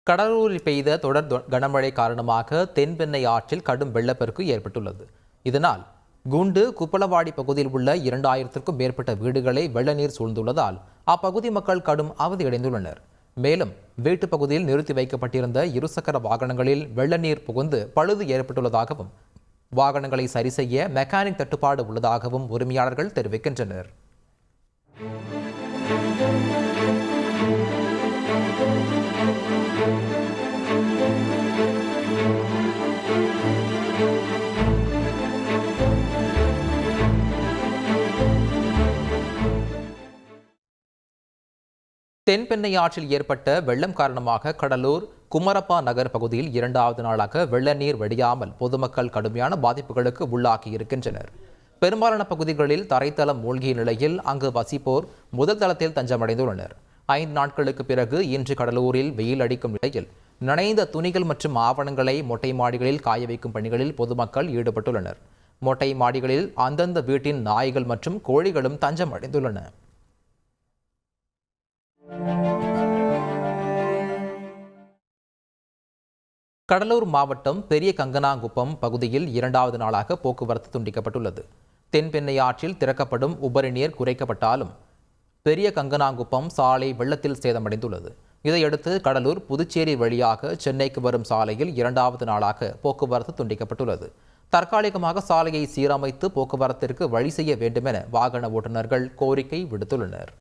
கடலூரில் பெய்த தொடர் கனமழை காரணமாக தென்பெண்ணை ஆற்றில் கடும் வெள்ளப்பெருக்கு ஏற்பட்டுள்ளது. இதனால் குண்டு குப்பளவாடி பகுதியில் உள்ள 2000க்கும் மேற்பட்ட வீடுகளை வெள்ள நீர் சூழ்ந்துள்ளதால் அப்பகுதி மக்கள் கடும் அவதியடைந்துள்ளனர். மேலும் வீட்டு பகுதியில் நிறுத்தி வைக்கப்பட்டிருந்த இருசக்கர வாகனங்களில் வெள்ள நீர் புகுந்து பழுது ஏற்பட்டுள்ளதாகவும் வாகனங்களை சரி செய்ய மெக்கானிக் தட்டுப்பாடு உள்ளதாகவும் உரிமையாளர்கள் தெரிவிக்கின்றனர். தென்பெண்ணை ஆற்றில் ஏற்பட்ட வெள்ளம் காரணமாக கடலூர் குமரப்பா நகர் பகுதியில் 2வது நாளாக வெள்ள நீர் வடியாமல் பொதுமக்கள் கடுமையான பாதிப்புகளுக்கு உள்ளாகி இருக்கின்றனர். பெரும்பாலான பகுதிகளில் தரைத்தளம் மூழ்கிய நிலையில் அங்கு வசிப்போர் முதல் தளத்தில் தஞ்சமடைந்துள்ளனர். 5 நாட்களுக்கு பிறகு இன்று கடலூரில் வெயில் அடிக்கும் நிலையில் நனைந்த துணிகள் மற்றும் ஆவணங்களை மொட்டை மாடிகளில் காய வைக்கும் பணிகளில் பொதுமக்கள் ஈடுபட்டுள்ளனர். மொட்டை மாடிகளில் அந்தந்த வீட்டின் நாய்கள் மற்றும் கோழிகளும் தஞ்சமடைந்துள்ளன. கடலூர் மாவட்டம் பெரிய கங்கனாங்குப்பம் பகுதியில் 2வது நாளாக போக்குவரத்து துண்டிக்கப்பட்டுள்ளது. தென்பெண்ணை ஆற்றில் திறக்கப்படும் உபரி நீர் குறைக்கப்பட்டாலும் பெரிய கங்கனாங்குப்பம் சாலை வெள்ளத்தில் சேதமடைந்துள்ளது. இதையடுத்து கடலூர் புதுச்சேரி வழியாக சென்னைக்கு வரும் சாலையில் 2வது நாளாக போக்குவரத்து துண்டிக்கப்பட்டுள்ளது. தற்காலிகமாக சாலையை சீரமைத்து போக்குவரத்திற்கு வழி செய்ய வேண்டுமென வாகன ஓட்டுநர்கள் கோரிக்கை விடுத்துள்ளனர்.